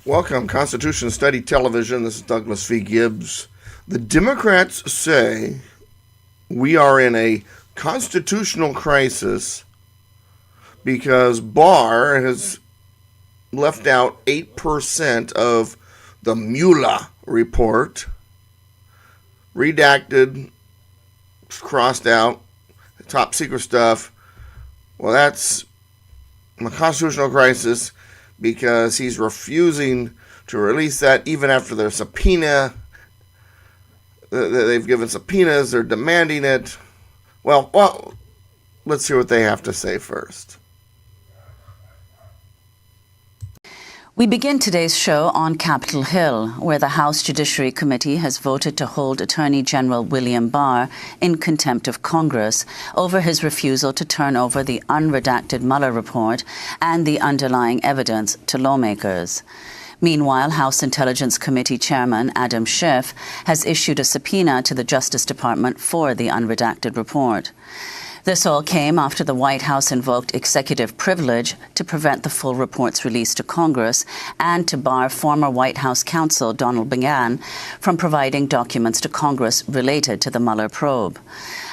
Welcome, Constitution Study Television. This is Douglas V. Gibbs. The Democrats say we are in a constitutional crisis because Barr has left out 8% of the Mueller Report, redacted, crossed out, top secret stuff. Well, that's a constitutional crisis because he's refusing to release that even after their subpoena. They've given subpoenas, they're demanding it. Well, let's hear what they have to say first. We begin today's show on Capitol Hill, where the House Judiciary Committee has voted to hold Attorney General William Barr in contempt of Congress over his refusal to turn over the unredacted Mueller report and the underlying evidence to lawmakers. Meanwhile, House Intelligence Committee Chairman Adam Schiff has issued a subpoena to the Justice Department for the unredacted report. This all came after the White House invoked executive privilege to prevent the full report's release to Congress and to bar former White House counsel Donald Beghan from providing documents to Congress related to the Mueller probe.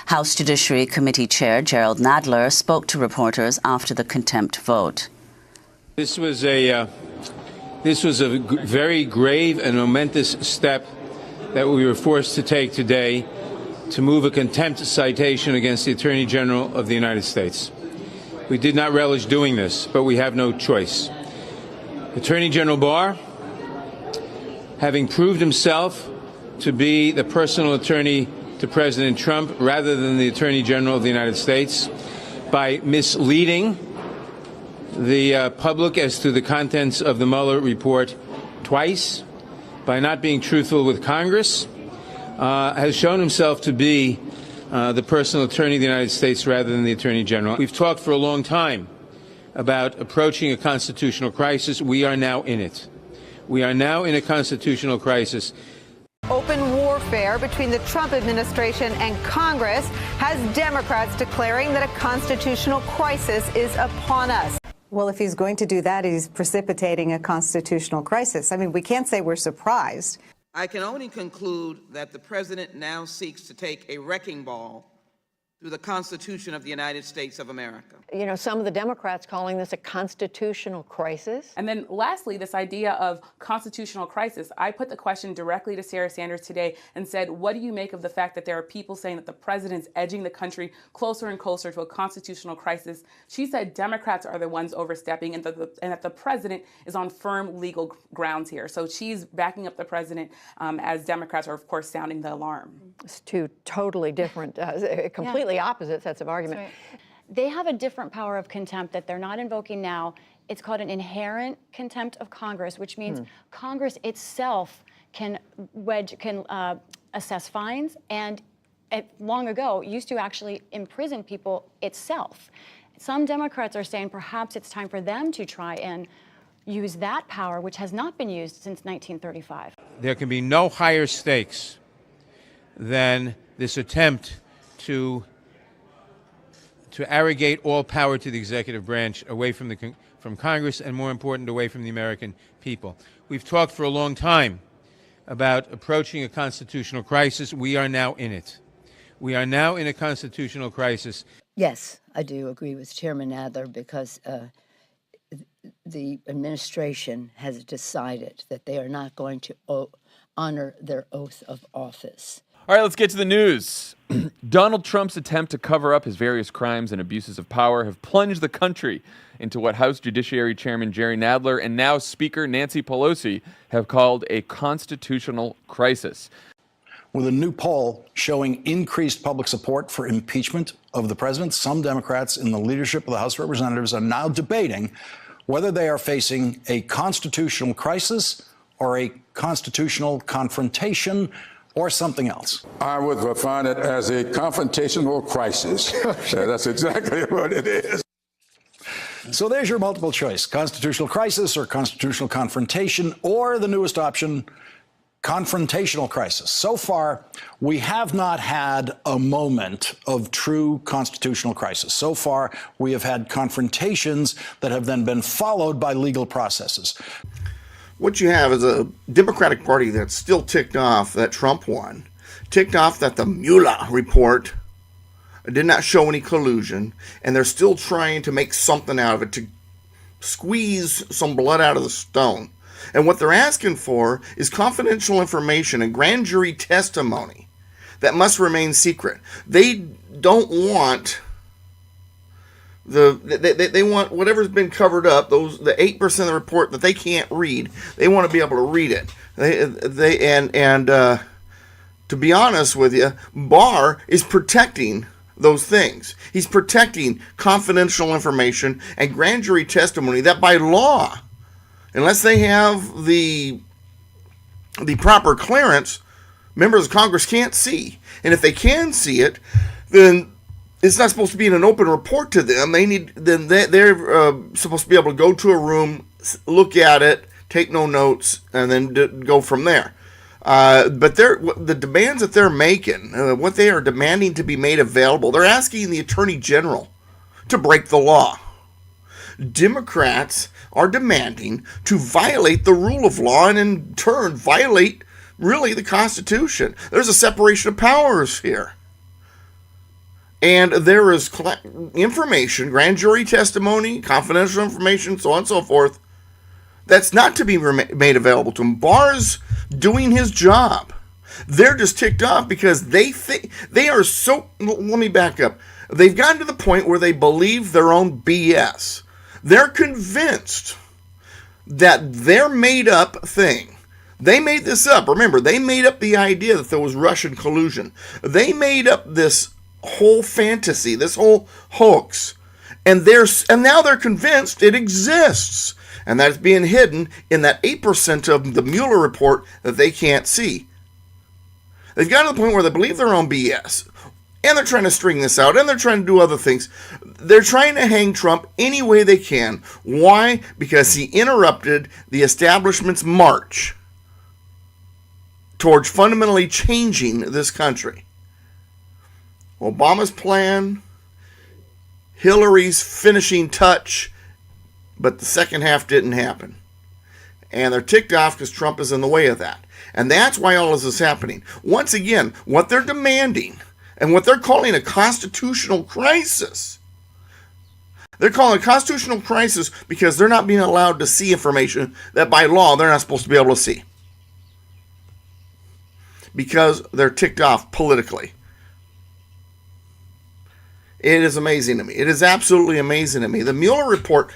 House Judiciary Committee Chair Jerrold Nadler spoke to reporters after the contempt vote. This was a very grave and momentous step that we were forced to take today to move a contempt citation against the Attorney General of the United States. We did not relish doing this, but we have no choice. Attorney General Barr, having proved himself to be the personal attorney to President Trump rather than the Attorney General of the United States, by misleading the public as to the contents of the Mueller report twice, by not being truthful with Congress, has shown himself to be the personal attorney of the United States rather than the Attorney General. We've talked for a long time about approaching a constitutional crisis. We are now in it. We are now in a constitutional crisis. Open warfare between the Trump administration and Congress has Democrats declaring that a constitutional crisis is upon us. Well, if he's going to do that, he's precipitating a constitutional crisis. I mean, we can't say we're surprised. I can only conclude that the president now seeks to take a wrecking ball through the Constitution of the United States of America. You know, some of the Democrats calling this a constitutional crisis. And then lastly, this idea of constitutional crisis. I put the question directly to Sarah Sanders today and said, what do you make of the fact that there are people saying that the president's edging the country closer and closer to a constitutional crisis? She said Democrats are the ones overstepping and that the president is on firm legal grounds here. So she's backing up the president as Democrats are, of course, sounding the alarm. It's two totally different, completely opposite sets of argument. Right. They have a different power of contempt that they're not invoking now. It's called an inherent contempt of Congress, which means Congress itself can assess fines, and long ago used to actually imprison people itself. Some Democrats are saying perhaps it's time for them to try and use that power, which has not been used since 1935. There can be no higher stakes than this attempt to arrogate all power to the executive branch away from Congress and, more important, away from the American people. We've talked for a long time about approaching a constitutional crisis. We are now in it. We are now in a constitutional crisis. Yes, I do agree with Chairman Adler because the administration has decided that they are not going to honor their oath of office. All right, let's get to the news. Donald Trump's attempt to cover up his various crimes and abuses of power have plunged the country into what House Judiciary Chairman Jerry Nadler and now Speaker Nancy Pelosi have called a constitutional crisis. With a new poll showing increased public support for impeachment of the president, some Democrats in the leadership of the House of Representatives are now debating whether they are facing a constitutional crisis or a constitutional confrontation or something else. I would define it as a confrontational crisis. That's exactly what it is. So there's your multiple choice: constitutional crisis or constitutional confrontation, or the newest option, confrontational crisis. So far, we have not had a moment of true constitutional crisis. So far, we have had confrontations that have then been followed by legal processes. what you have is a Democratic Party that's still ticked off that Trump won, ticked off that the Mueller Report did not show any collusion, and they're still trying to make something out of it, to squeeze some blood out of the stone. And what they're asking for is confidential information and grand jury testimony that must remain secret. They don't want they want whatever's been covered up, the 8% of the report that they can't read. They want to be able to read it. To be honest with you, Barr is protecting those things. He's protecting confidential information and grand jury testimony that by law, unless they have the proper clearance, members of Congress can't see. And if they can see it, then it's not supposed to be in an open report to them. They're supposed to be able to go to a room, look at it, take no notes, and then go from there. But the demands that they're making, what they are demanding to be made available, they're asking the Attorney General to break the law. Democrats are demanding to violate the rule of law and in turn violate really the Constitution. There's a separation of powers here. And there is information, grand jury testimony, confidential information, so on and so forth, that's not to be made available to them. Barr's doing his job. They're just ticked off because they think they are so. Let me back up. They've gotten to the point where they believe their own BS. They're convinced that their made up thing. They made this up. Remember, they made up the idea that there was Russian collusion. They made up this whole fantasy, this whole hoax, and now they're convinced it exists, and that's being hidden in that 8% of the Mueller report that they can't see. They've gotten to the point where they believe their own BS, and they're trying to string this out, and they're trying to do other things. They're trying to hang Trump any way they can. Why? Because he interrupted the establishment's march towards fundamentally changing this country. Obama's plan, Hillary's finishing touch, but the second half didn't happen. And they're ticked off because Trump is in the way of that. And that's why all of this is happening. Once again, what they're demanding and what they're calling a constitutional crisis, they're calling a constitutional crisis because they're not being allowed to see information that by law they're not supposed to be able to see. Because they're ticked off politically. It is amazing to me. It is absolutely amazing to me. The Mueller report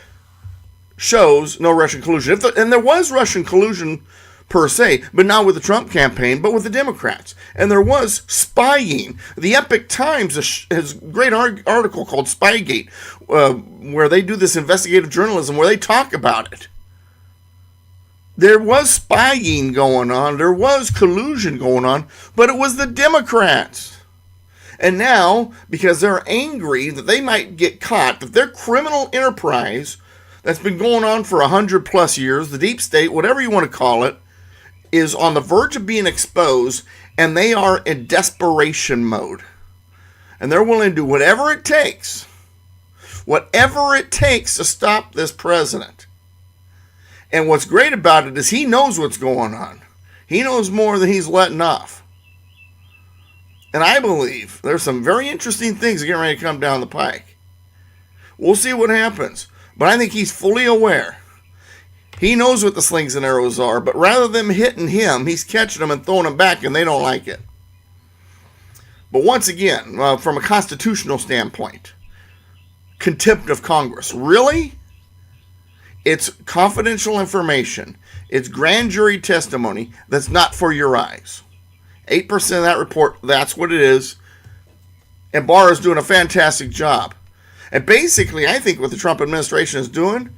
shows no Russian collusion. And there was Russian collusion per se, but not with the Trump campaign, but with the Democrats. And there was spying. The Epoch Times has a great article called Spygate, where they do this investigative journalism where they talk about it. There was spying going on. There was collusion going on, but it was the Democrats. And now, because they're angry that they might get caught, that their criminal enterprise that's been going on for 100 plus years, the deep state, whatever you want to call it, is on the verge of being exposed, and they are in desperation mode. And they're willing to do whatever it takes to stop this president. And what's great about it is he knows what's going on. He knows more than he's letting off. And I believe there's some very interesting things getting ready to come down the pike. We'll see what happens. But I think he's fully aware. He knows what the slings and arrows are, but rather than hitting him, he's catching them and throwing them back, and they don't like it. But once again, from a constitutional standpoint, contempt of Congress. Really? It's confidential information. It's grand jury testimony that's not for your eyes. 8% of that report, that's what it is. And Barr is doing a fantastic job. And basically, I think what the Trump administration is doing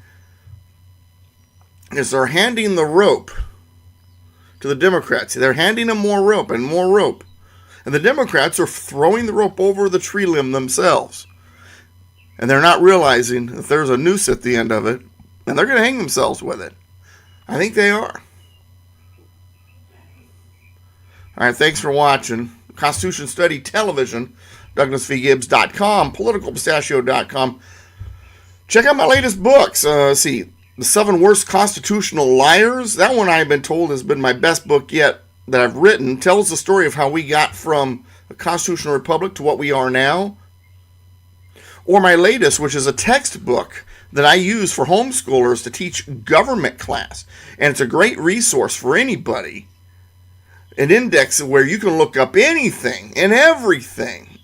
is they're handing the rope to the Democrats. They're handing them more rope and more rope. And the Democrats are throwing the rope over the tree limb themselves. And they're not realizing that there's a noose at the end of it. And they're going to hang themselves with it. I think they are. All right, thanks for watching. Constitution Study Television, DouglasVGibbs.com, PoliticalPistachio.com. Check out my latest books. The 7 Worst Constitutional Liars. That one, I've been told, has been my best book yet that I've written. Tells the story of how we got from a constitutional republic to what we are now. Or my latest, which is a textbook that I use for homeschoolers to teach government class. And it's a great resource for anybody. An index where you can look up anything and everything.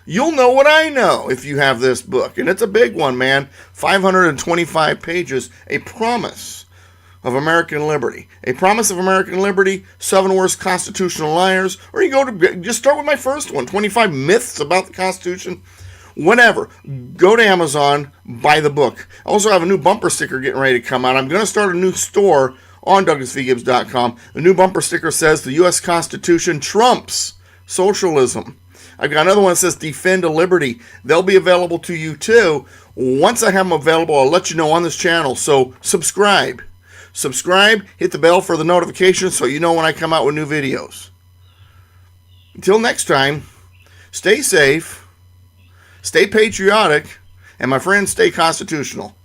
You'll know what I know if you have this book. And it's a big one, man. 525 pages. A Promise of American Liberty. A Promise of American Liberty, 7 Worst Constitutional Liars. Or you go to, just start with my first one, 25 Myths About the Constitution. Whatever. Go to Amazon, buy the book. I also have a new bumper sticker getting ready to come out. I'm going to start a new store on DouglasVGibbs.com. The new bumper sticker says the U.S. Constitution trumps socialism. I've got another one that says Defend Liberty. They'll be available to you too. Once I have them available, I'll let you know on this channel. So subscribe. Subscribe, hit the bell for the notifications so you know when I come out with new videos. Until next time, stay safe, stay patriotic, and my friends, stay constitutional.